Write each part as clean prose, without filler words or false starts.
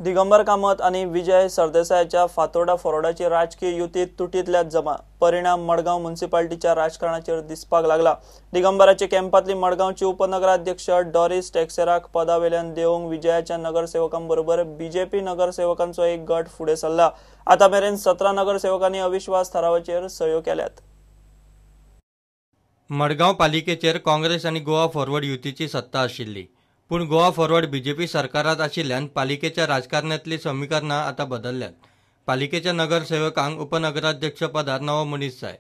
दिगंबर कामत आणि विजय सरदेसाईच्या फातोर्डा फॉरवर्डाची राजकीय युती तुटीतल्यात जमा. परिणाम मडगाव म्युनिसिपालिटीच्या राजकारणाचेर दिसपाक लागला. दिगंबराचे कॅम्पातली मडगावची उपनगराध्यक्ष डॉरिस टेक्सेराक पदावेल्यान देवंक विजयाच्या नगरसेवकांबरोबर बीजेपी नगरसेवकांचो एक गट फुडें सरला. आता मेरेन 17 नगरसेवकांनी अविश्वास थारावाचेर सयो केल्यात. मडगाव पालिकेचेर काँग्रेस आणि गोवा फॉरवर्ड युतीची सत्ता आशिल्ली, पूण गोवा फॉरवर्ड बीजेपी सरकारात आशिल्ल्यान पालिकेच्या राजकारणांतली समीकरणां आता बदलल्यात. पालिकेच्या नगरसेवकांक उपनगराध्यक्ष पदार नवो मनीस जाय.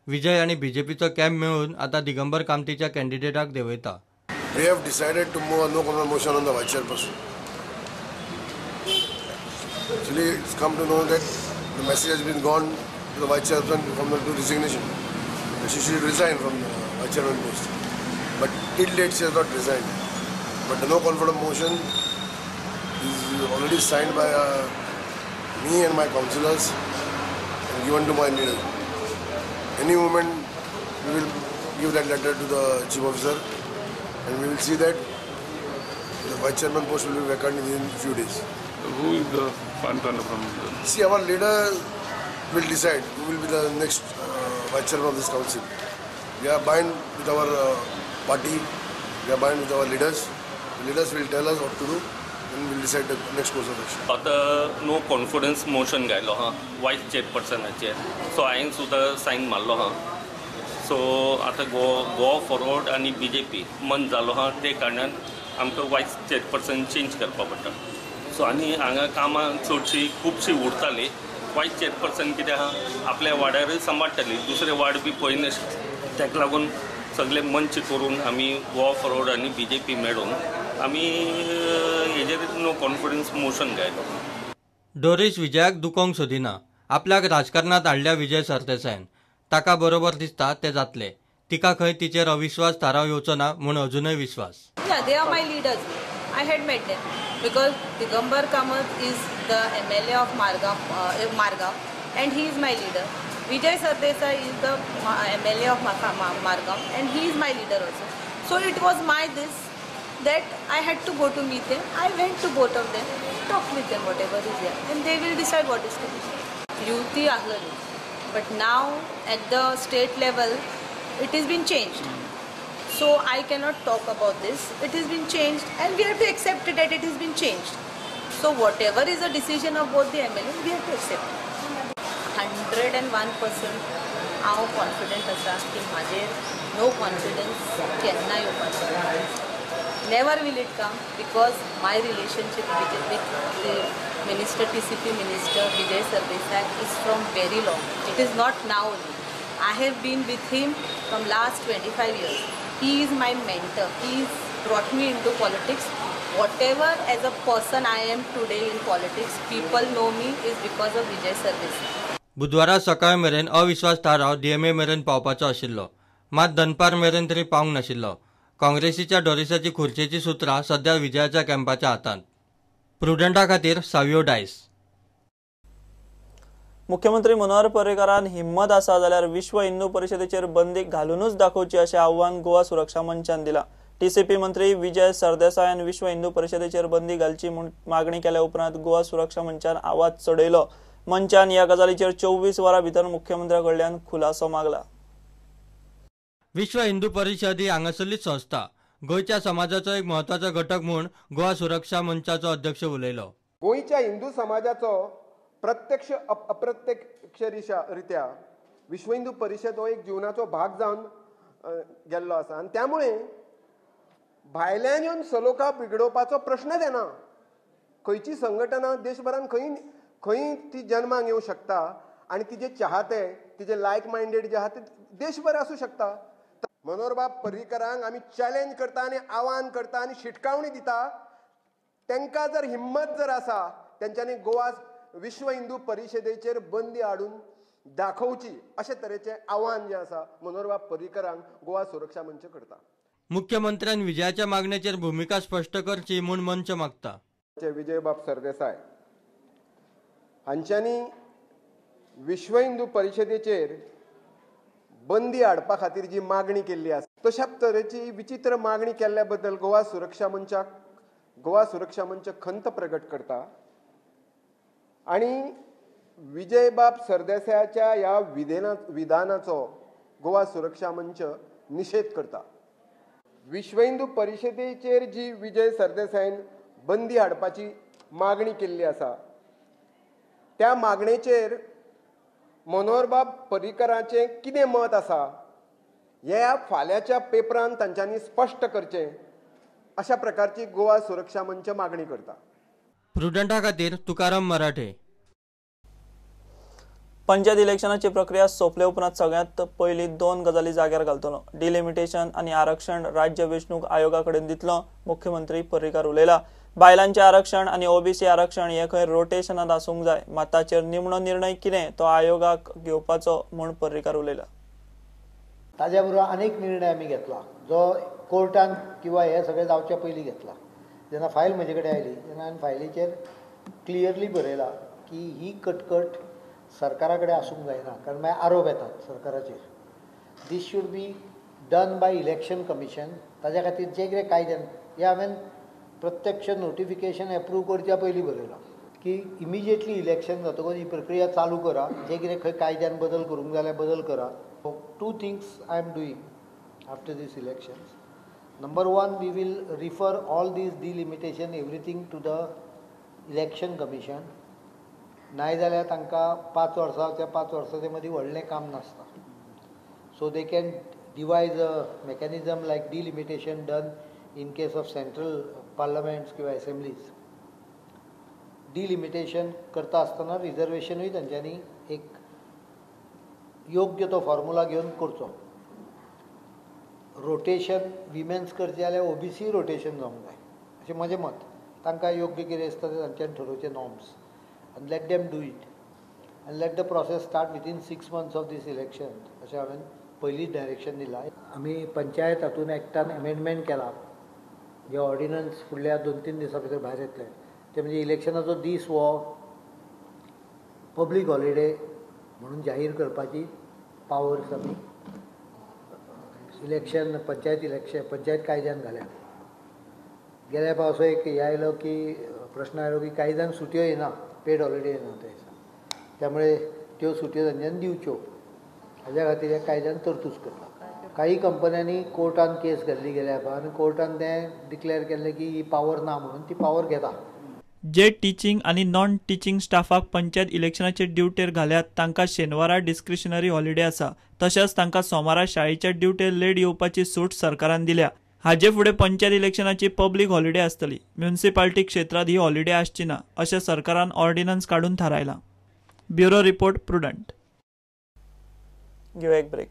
विजय आणि बीजेपीचो कॅम्प मेळून आता Digambar कामतीच्या कॅन्डिडेटाक देंवयता. We have decided to move a no confidence motion on the vice chairperson. Actually, it's come to know that the message has been gone to the vice chairperson from the resignation. She should resign from the vice chairman post. But till date, she has not resigned. But the no confidence motion is already signed by me and my councillors and given to my leader. Any moment, we will give that letter to the chief officer, and we will see that the vice chairman post will be vacant in a few days. Who is the front runner from the... See, our leader will decide who will be the next vice chairman of this council. We are bound with our party, we are bound with our leaders. The leaders will tell us what to do and we will decide the next course of action. आता no confidence motion घायलो हां वायस चेअरपर्सनाचेर, so हांवें सुद्दां सायन मारलो हां. So आतां Goa forward आनी BJP मन जालो हां, ते कारणान आमकां वायस चेअरपर्सन चेंज करपा पडटा. सो आनी हांगा कामां चडशीं खुबशीं उरतालीं. वायस चेअरपर्सन कित्याक आहा आपल्या वाड्यार सांबाळटाली, दुसरे वार्ड बी पळयनाशिल्ले. ताका लागून सगळे मंच करून आमी गोवा फॉरवर्ड आनी बीजेपी मेळून आमी हेजेर नो कॉन्फिडन्स मोशन घायलो. डॉरिस विजयाक दुखोवंक सोदिना. आपल्याक राजकारणात हाडल्या विजय सरदेसाईन. ताका बरोबर दिसता ते जातले. तिका खंय तिचेर अविश्वास थाराव येवचो ना म्हूण अजूनय विश्वास. They are my leaders. I had met them because Digambar Kamath is the MLA of Margam and he is my leader. Vijay Sardesai is the MLA of Margam and he is my leader also. So it was that I had to go to meet them. I went to both of them, talked with them whatever is there, and they will decide what is to be. Yuti ahlali. But now at the state level, it has been changed. So I cannot talk about this. It has been changed and we have to accept it that it has been changed. So whatever is the decision of both the MLAs, we have to accept it. 101% हांव confident आसा की म्हाजेर no confidence केन्ना येवपाचो ना. Never will it come because my relationship with the minister, TCP minister Vijay Sardesai is from very long. It is not now only. I have been with him from last 25 years. He is my mentor. He has brought me into politics. Whatever as a person I am today in politics, people know me is because of Vijay Sardesai. बुधवारा सकाळ मेरेन अविश्वास थाराव DMA मेरेन पावपाचो आशिल्लो, मात दनपार मेरेन तरी पावंक नाशिल्लो. काँग्रेसीच्या डॉरिसाची खुर्चेची सुत्रां सध्या विजयाच्या कॅम्पाच्या हातांत. प्रुडंटा खातीर सावियो डायस. मुख्यमंत्री मनोहर पर्रीकारान हिम्मत आसा जाल्यार विश्व हिंदू परिशदेचेर बंदी घालूनच दाखोवची अशें आव्हान गोवा सुरक्षा मंचान दिलां. TCP मंत्री विजय सरदेसायान विश्व हिंदू परिशदेचेर बंदी घालची म्हूण मागणी केल्या उपरांत गोवा सुरक्षा मंचान आवाज चडयलो. मंचान ह्या गजालीचेर 24 वरां भितर मुख्यमंत्र्या कडल्यान खुलासो मागला. विश्व हिंदू परिषद ही हांगासरलीच संस्था. गोंयच्या समाजाचो एक म्हत्वाचो घटक म्हूण गोवा सुरक्षा मंचाचो अध्यक्ष उलयलो. गोंयच्या हिंदू समाजाचो प्रत्यक्ष अप्रत्यक्षरित्या विश्व हिंदू परिषद हो एक जीवनाचो भाग जावन गेल्लो आसा आनी त्यामुळे भायल्यान येवन सलोखा बिगडोवपाचो प्रश्नच येना. खंयची संघटना देशभरान खंय ती जन्माक येवं शकता आनी तिचे चाहते तिचे लायक मायंडेड जे आहा ते देशभर आसूं शकता. मनोहरबाब पर्रीकारांक आमी चॅलेंज करता आनी आव्हान करता आनी शिटकावणी दिता. तांकां जर हिम्मत जर आसा तेंच्यांनी गोवा विश्व हिंदू परिशदेचेर बंदी हाडून दाखोवची अशे तरेचे आव्हान जे आसा मनोहरबाब पर्रीकारांक गोवा सुरक्षा मंच करता. मुख्यमंत्र्यान विजयाच्या मागणेचेर भूमिका स्पश्ट करची म्हूण मंच मागता. विजयबाब सरदेसाय हांच्यांनी विश्व हिंदू परिशदेचेर बंदी हाडपा खातीर जी मागणी केल्ली आसा तशाच तरेची विचित्र मागणी केल्ल्या बद्दल गोवा सुरक्षा मंच खंत प्रगट करता. आणि विजयबाब सरदेसायाच्या ह्या विधानाचो गोवा सुरक्षा मंच निषेध करता. विश्व हिंदू परिशदेचेर जी विजय सरदेसायन बंदी हाडपाची मागणी केल्ली आसा त्या मागणेचेर मनोहरबाब पर्रीकरांचें कितें मत आसा हे फाल्यांच्या पेपरान तांच्यांनी स्पश्ट करचें अशा प्रकारची गोवा सुरक्षा मंच मागणी करता. प्रुडंटा खातीर तुकाराम मराठे. पंचायत इलेक्शनाची प्रक्रिया सोंपले उपरांत सगळ्यांत पयलीं 2 गजाली जाग्यार घालतलो. डिलिमिटेशन आनी आरक्षण राज्य वेंचणूक आयोगा कडेन दितलो. मुख्यमंत्री पर्रीकार उलयला. बायलांचें आरक्षण आनी ओबीसी आरक्षण हे खंय रोटेशनांत आसूंक जाय मात ताचेर निमणो निर्णय कितें तो आयोगाक घेवपाचो म्हूण पर्रीकार उलयला. ताज्या बरोबर अनेक निर्णय आमी घेतला जो कोर्टान किंवा हे सगळें जावच्या पयलीं घेतला. जेन्ना फायल म्हजे कडेन आयली तेन्ना हांवें फायलीचेर क्लियरली बरयला की ही कटकट सरकारा कडेन आसूंक जायना कारण मागीर आरोप येतात सरकाराचेर. This should be done by election commission. ताज्या खातीर जे कितें कायद्यान हे हांवें प्रत्यक्ष नोटिफिकेशन एप्रूव करच्या पयलीं बरयलां की इमिजिएटली इलेक्शन जातकच ही प्रक्रिया चालू करा. जे कितें खंय कायद्यान बदल करूंक जाल्यार बदल करा. 2 things I am doing after these elections. Number 1, we will refer all these delimitation everything to the election commission. नाय जाल्यार तांकां 5 वर्सां त्या 5 वर्सांच्या मदीं व्हडलें काम नासता. So they can devise a mechanism like delimitation done in case of central parliaments किंवा assemblies. डिलिमिटेशन करता आसतना रिजर्वेशनूय तांच्यांनी एक योग्य तो फॉर्म्युला घेवन करचो. रोटेशन विमेन्स करचें जाल्यार ओबीसी रोटेशन जावंक जाय अशें म्हजें मत. तांकां योग्य कितें आसता तें तांच्यांनी ठरोवचें नॉर्म्स आनी लेट देम डू इट आनी let the process start within 6 months of this election अशें हांवें पयलींच डायरेक्शन दिलां. आमी पंचायत हातूंत एक्टान एमेंडमेंट केला. जे ऑर्डिनन्स फुडल्या 2-3 दिसां भितर भायर येतले ते म्हणजे इलेक्शनाचो दीस हो पब्लीक हॉलिडे म्हणून जाहीर करपाची पावर्स आमी इलेक्शन पंचायत कायद्यान घाल्या. गेल्या पावसा एक हे आयलो की प्रश्न आयलो की कायद्यान सुटयो येना पेड हॉलिडे येना ते त्यामुळे त्यो सुटयो तांच्यांनी दिवच्यो हाज्या खातीर ह्या कायद्यान तरतूद करता. काही कंपन्यांनी कोर्टान केस घाल्ली गेल्या आनी कोर्टान तें डिक्लेअर केल्लें की ही पावर ना म्हणून ती पावर घेता. जे टीचिंग आनी नॉन टीचिंग स्टाफाक पंचायत इलेक्शनाचे ड्युटेर घाल्यात तांकां शेनवारा डिस्क्रिशनरी हॉलिडे आसा. तशेंच तांकां सोमारा शाळेच्या ड्युटेर लेट येवपाची सूट सरकारान दिल्या. हाजे फुडें पंचायत इलेक्शनाची पब्लीक हॉलिडे आसतली. म्युनिसिपालिटी क्षेत्रांत ही हॉलिडे आसची ना अशें सरकारान ऑर्डिनन्स काडून थारायला. Bureau report prudent. घेऊ एक ब्रेक.